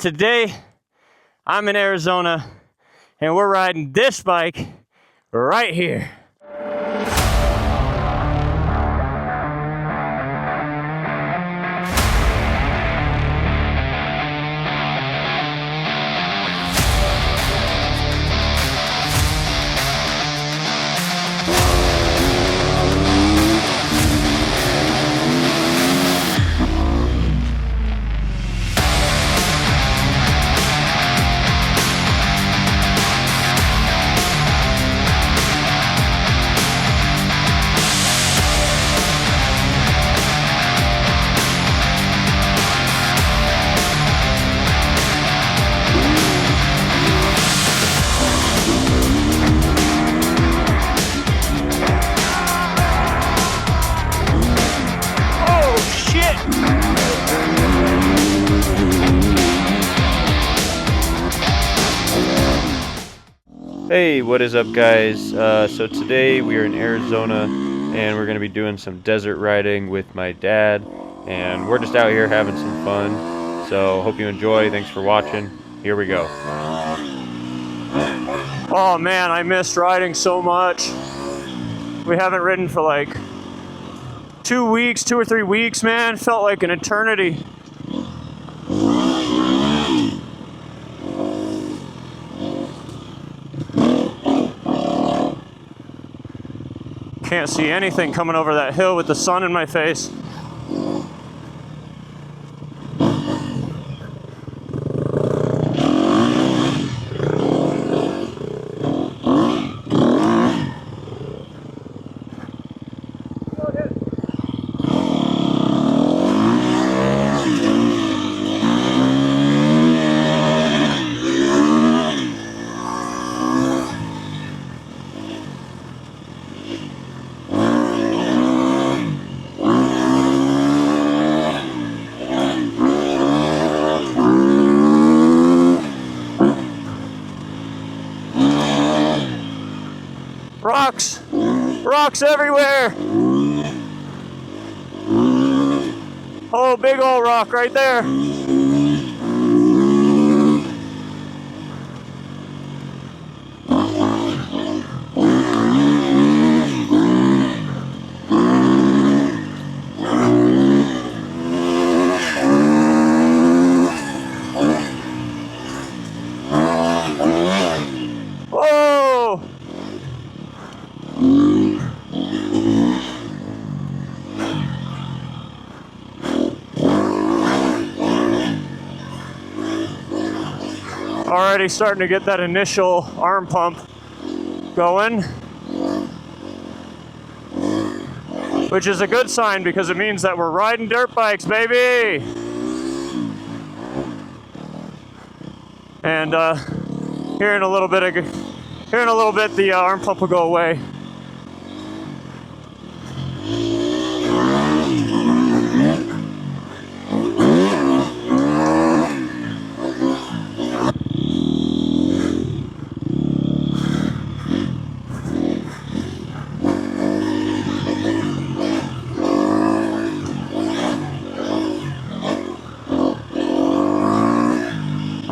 Today, I'm in Arizona, and we're riding this bike right here. Hey, what is up, guys? So today we are in Arizona and we're going to be doing some desert riding with my dad, and we're just out here having some fun. So hope you enjoy. Thanks for watching. Here we go. Oh man, I missed riding so much. We haven't ridden for like 2 or 3 weeks, man. Felt like an eternity. Can't see anything coming over that hill with the sun in my face. Rocks everywhere. Oh, big old rock right there. Whoa! Already starting to get that initial arm pump going, which is a good sign because it means that we're riding dirt bikes, baby. And here in a little bit the arm pump will go away.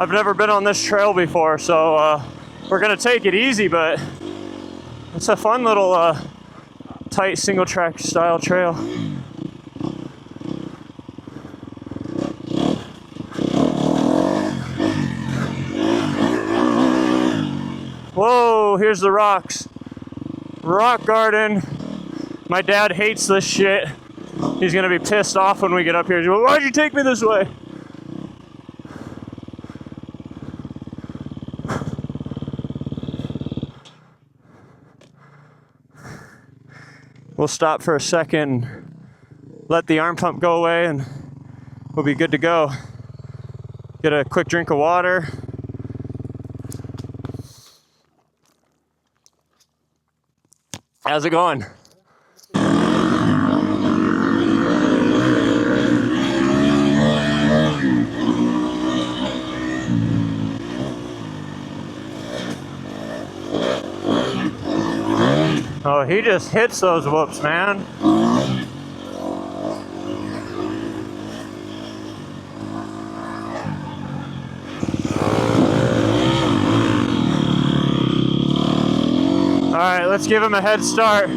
I've never been on this trail before, so we're gonna take it easy, but it's a fun little tight single track style trail. Whoa, here's the rocks. Rock garden. My dad hates this shit. He's gonna be pissed off when we get up here. He's like, why'd you take me this way? We'll stop for a second, let the arm pump go away, and we'll be good to go. Get a quick drink of water. How's it going? Oh, he just hits those whoops, man. right, let's give him a head start.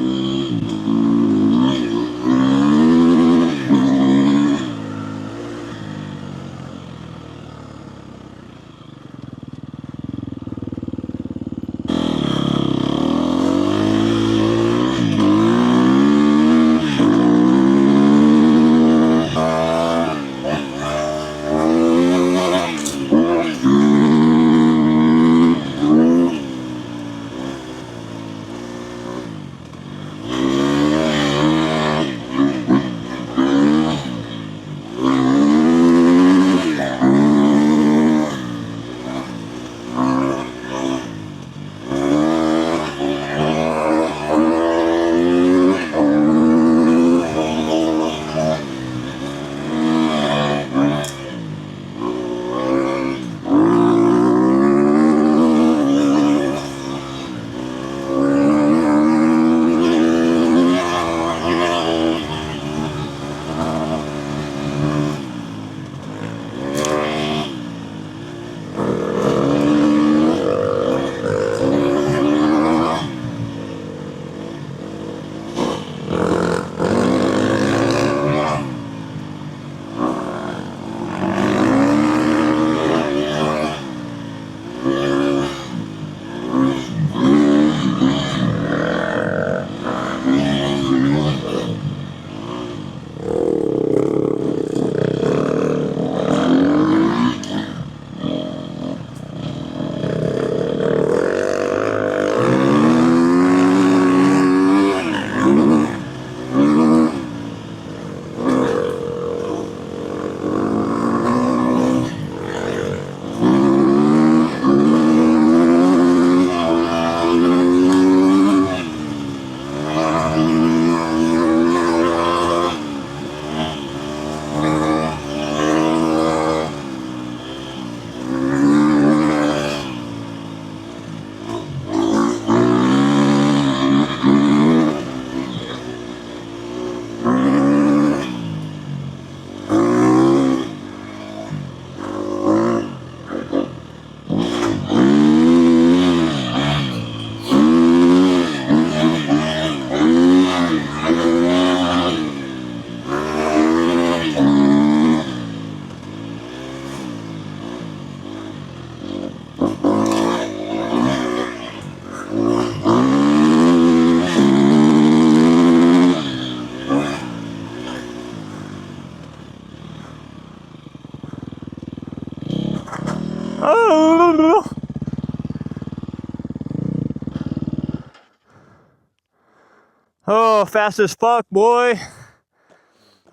Oh, fast as fuck, boy.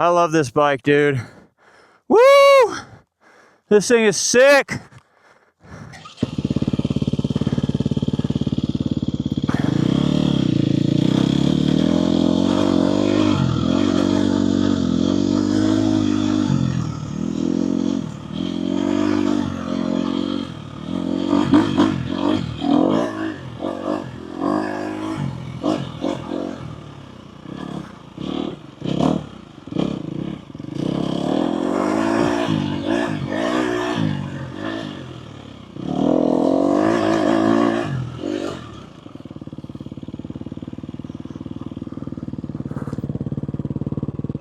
I love this bike, dude. Woo! This thing is sick.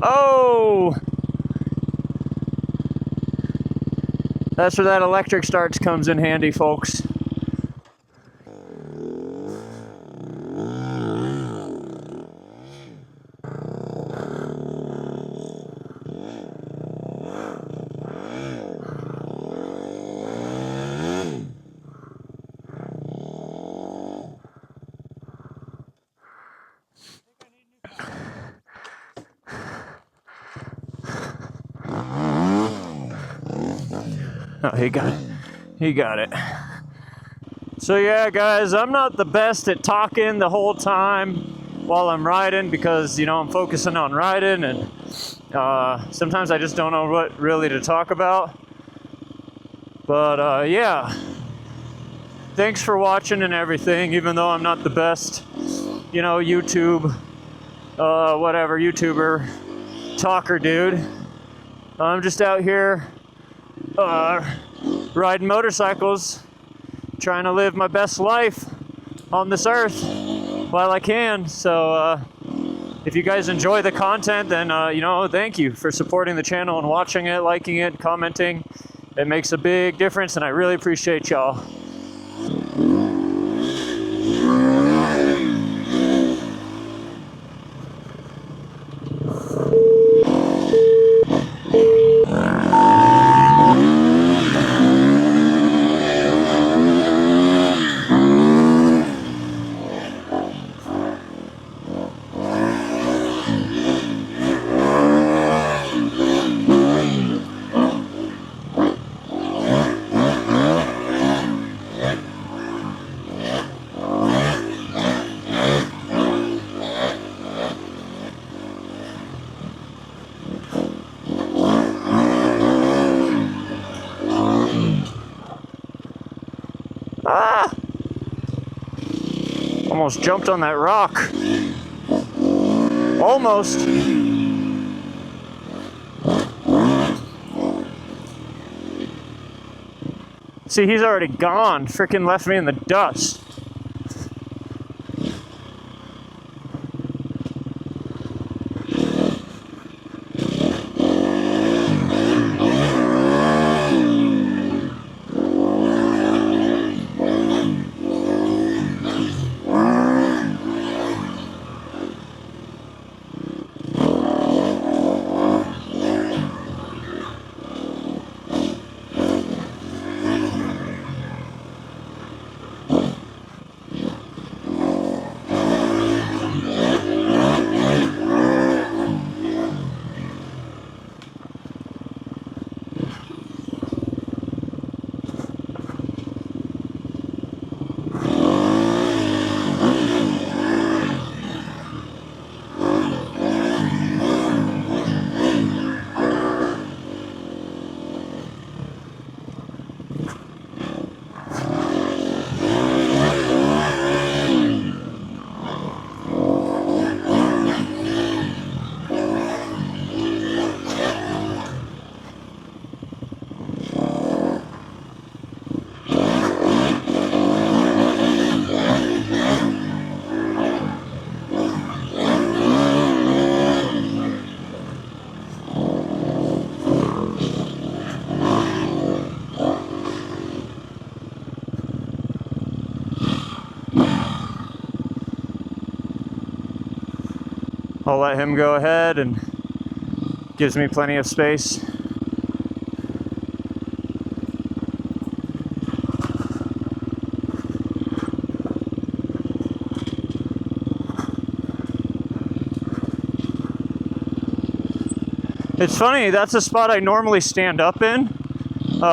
Oh! That's where that electric starts comes in handy, folks. Oh, he got it. So yeah, guys, I'm not the best at talking the whole time while I'm riding because, you know, I'm focusing on riding, and sometimes I just don't know what really to talk about. But yeah, thanks for watching and everything, even though I'm not the best, you know, YouTuber talker dude. I'm just out here riding motorcycles, trying to live my best life on this earth. while I can. So if you guys enjoy the content, then you know, thank you for supporting the channel and watching it, liking it, commenting. It makes a big difference, and I really appreciate y'all. Ah! Almost jumped on that rock. Almost. See, he's already gone. Freaking left me in the dust. I'll let him go ahead, and gives me plenty of space. It's funny, that's a spot I normally stand up in,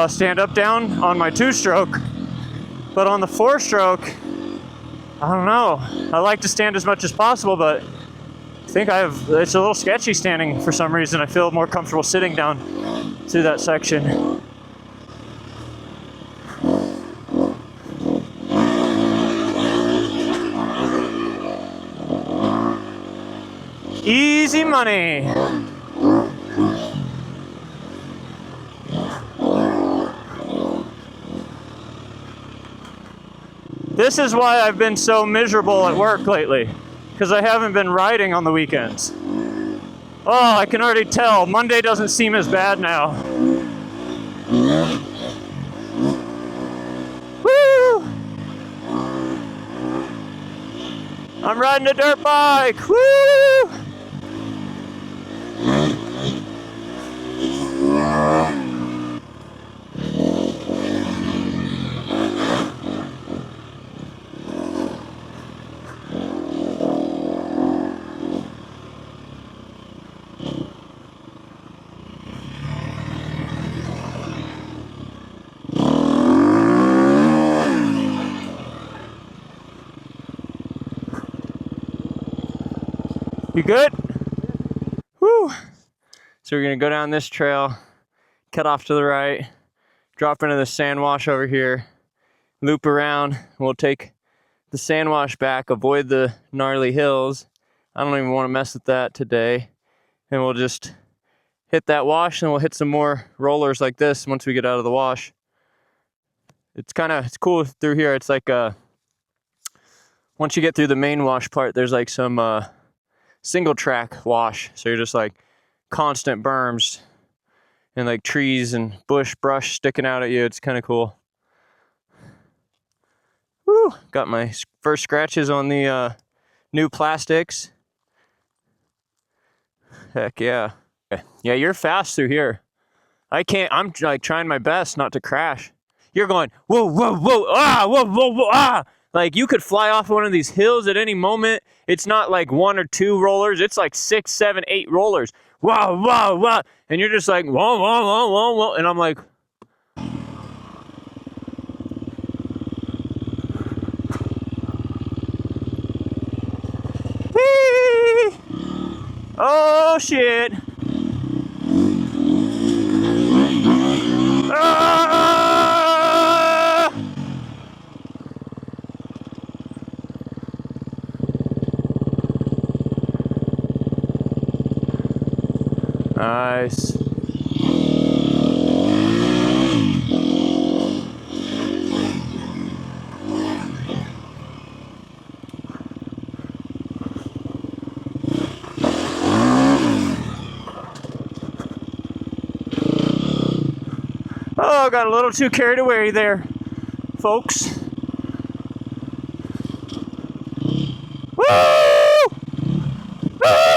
stand up down on my 2-stroke, but on the 4-stroke, I don't know. I like to stand as much as possible, but I think it's a little sketchy standing for some reason. I feel more comfortable sitting down through that section. Easy money. This is why I've been so miserable at work lately, because I haven't been riding on the weekends. Oh, I can already tell. Monday doesn't seem as bad now. Woo! I'm riding a dirt bike. Woo! You good? Woo! So we're gonna go down this trail, cut off to the right, drop into the sand wash over here, loop around. We'll take the sand wash back, avoid the gnarly hills. I don't even want to mess with that today. And we'll just hit that wash, and we'll hit some more rollers like this once we get out of the wash. It's cool through here. It's like a once you get through the main wash part, there's like some single track wash. So you're just like constant berms and like trees and brush sticking out at you. It's kind of cool. Woo! Got my first scratches on the new plastics. Heck yeah. Yeah, you're fast through here. I can't, I'm like trying my best not to crash. You're going, whoa, whoa, whoa, ah, whoa, whoa, whoa, ah. Like you could fly off one of these hills at any moment. It's not like 1 or 2 rollers. It's like 6, 7, 8 rollers. Wow, wow, wow. And you're just like, whoa, whoa, whoa, whoa, whoa. And I'm like, whee! Oh, shit. Ah! Nice. Oh, got a little too carried away there, folks. Woo! Woo!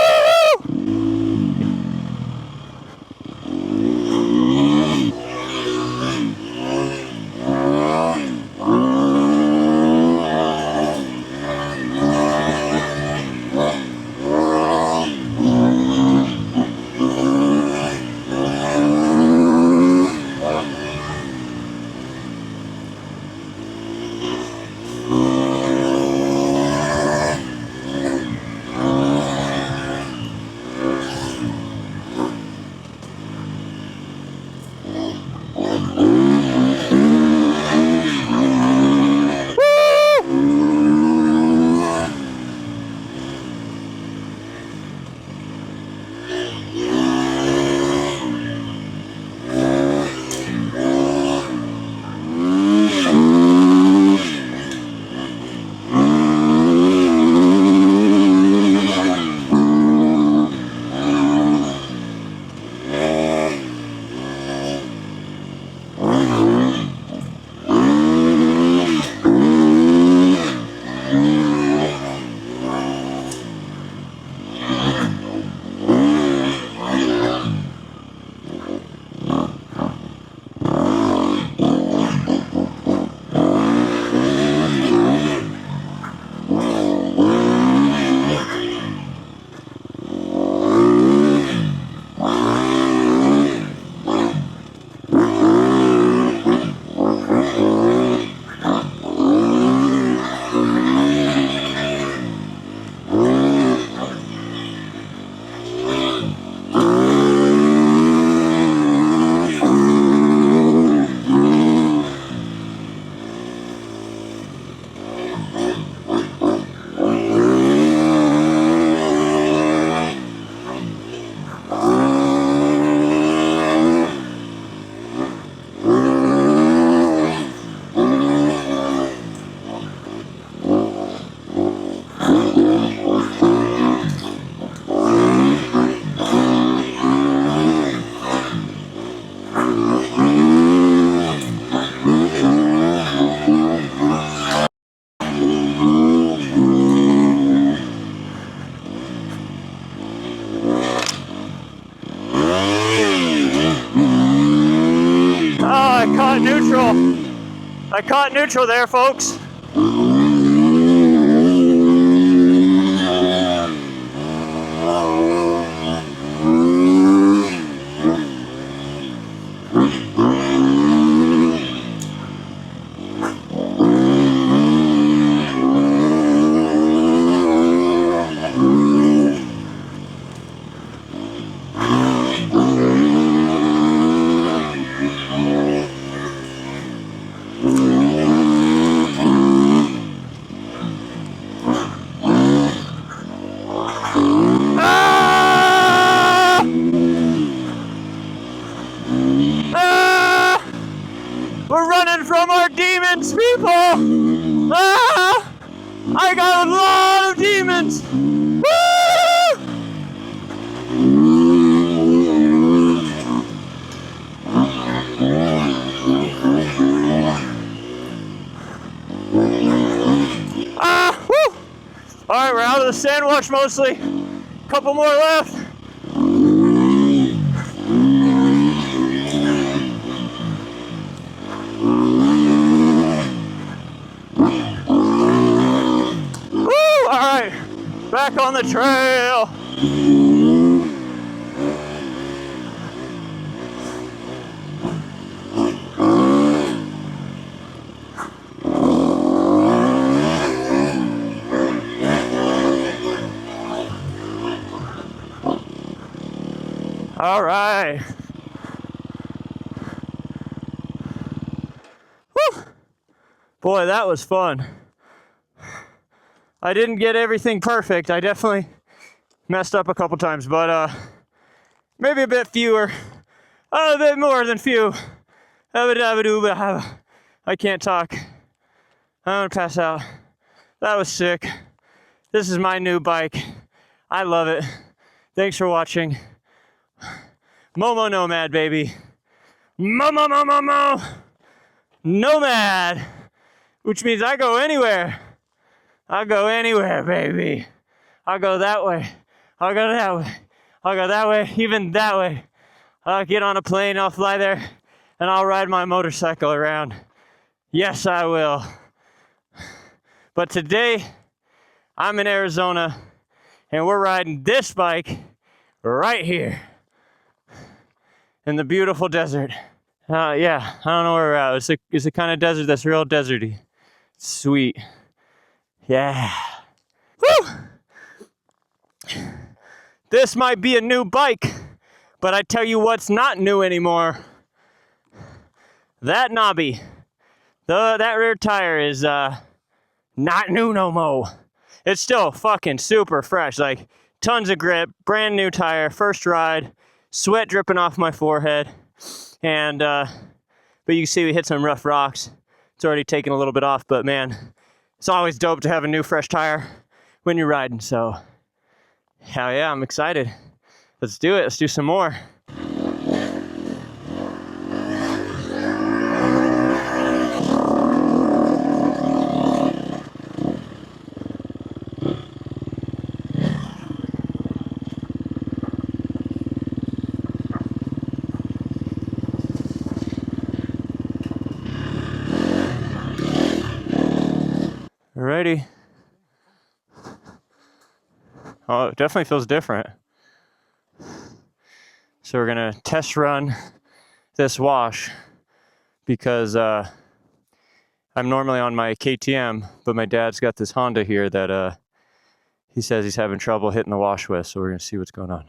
I caught neutral there, folks. We're running from our demons, people! Ah! I got a lot of demons. Woo! Woo! All right, we're out of the sand wash mostly. Couple more left. Woo! All right, back on the trail. All right. Woo! Boy, that was fun. I didn't get everything perfect. I definitely messed up a couple times, but maybe a bit fewer. A bit more than few. I can't talk. I'm gonna pass out. That was sick. This is my new bike. I love it. Thanks for watching. Momo Nomad, baby. Momo Nomad. Which means I go anywhere. I'll go anywhere, baby. I'll go that way. I'll go that way. I'll go that way, even that way. I'll get on a plane, I'll fly there, and I'll ride my motorcycle around. Yes, I will. But today, I'm in Arizona, and we're riding this bike right here in the beautiful desert. Yeah, I don't know where we're at. It's the kind of desert that's real deserty. Sweet. Yeah. Woo! This might be a new bike, but I tell you what's not new anymore. That knobby. That rear tire is not new no more. It's still fucking super fresh. Like, tons of grip, brand new tire, first ride, sweat dripping off my forehead. And, but you can see we hit some rough rocks. It's already taken a little bit off, but man, it's always dope to have a new fresh tire when you're riding. So, hell yeah, I'm excited. Let's do it. Let's do some more. Alrighty. Oh, it definitely feels different. So we're gonna test run this wash because I'm normally on my KTM, but my dad's got this Honda here that he says he's having trouble hitting the wash with, so we're gonna see what's going on.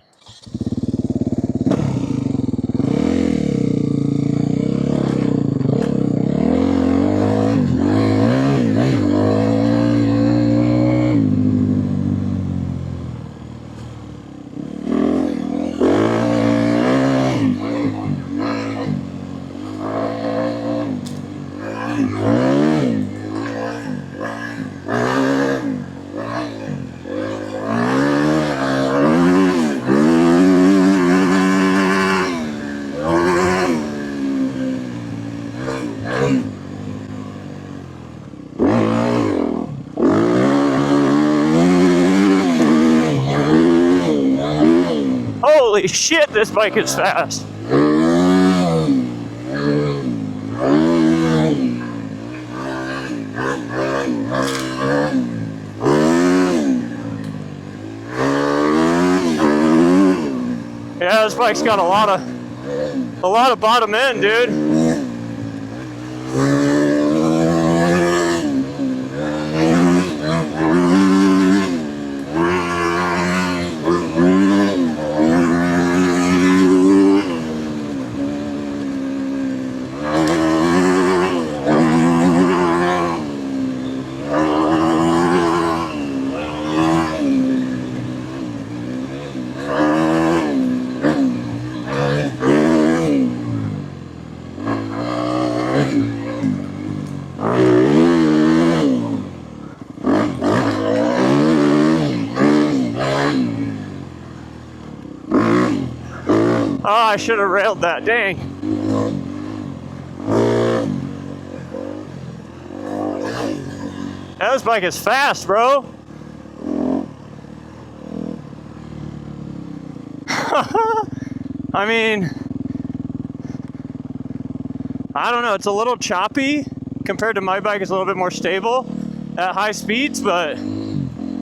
Holy shit, this bike is fast. Yeah, this bike's got a lot of bottom end, dude. should have railed that, dang. This bike is fast, bro. I mean, I don't know, it's a little choppy compared to my bike. It's a little bit more stable at high speeds, but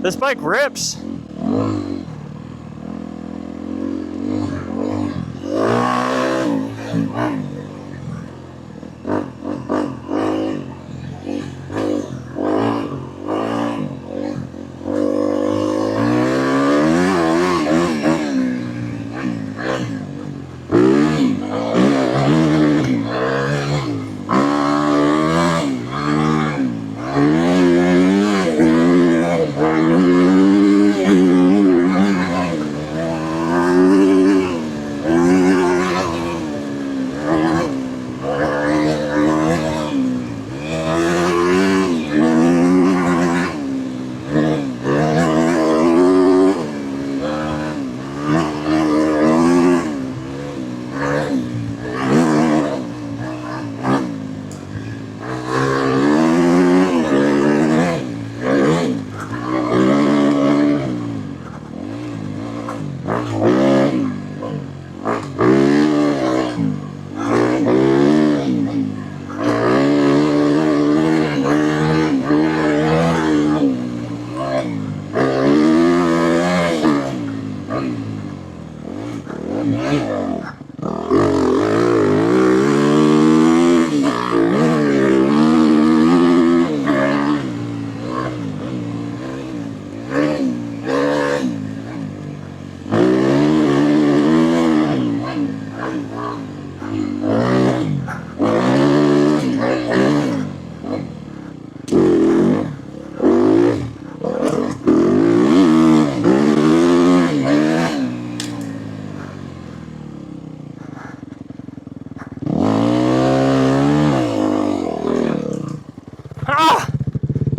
this bike rips.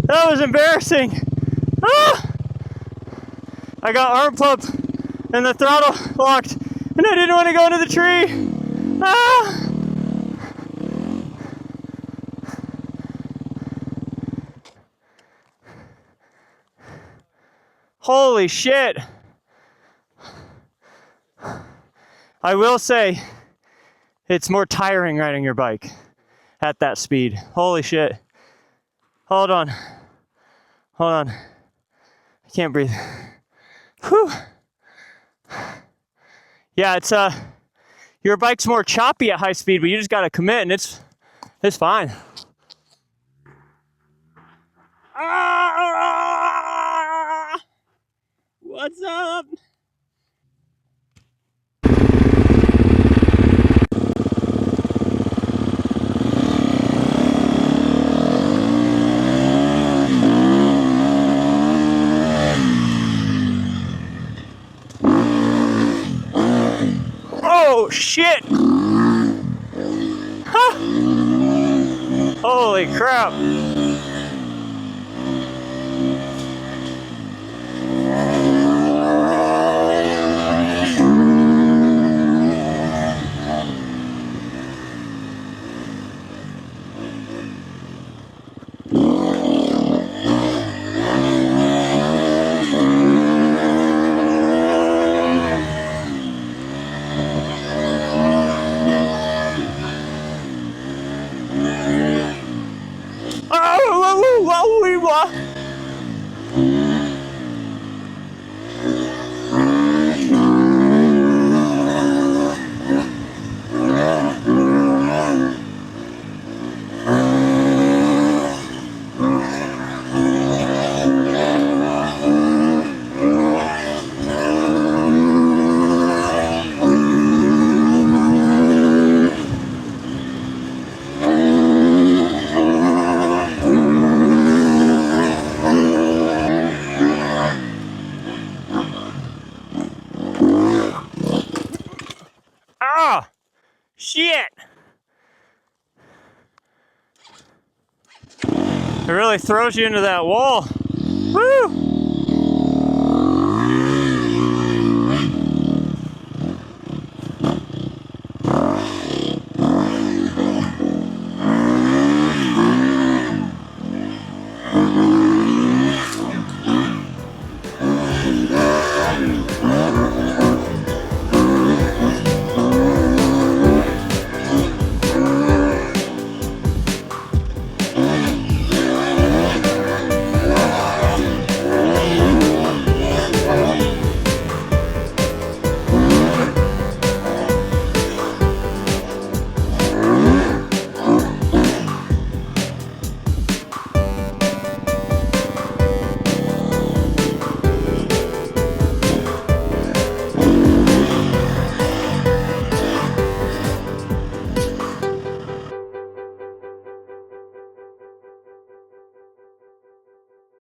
That was embarrassing. Ah! I got arm pump and the throttle locked, and I didn't want to go into the tree. Ah! Holy shit. I will say, it's more tiring riding your bike at that speed. Holy shit. Hold on. Hold on. I can't breathe. Whew. Yeah, it's your bike's more choppy at high speed, but you just gotta commit and it's fine. Ah! What's up? Oh shit! Huh. Holy crap! Ah! Shit! It really throws you into that wall. Woo!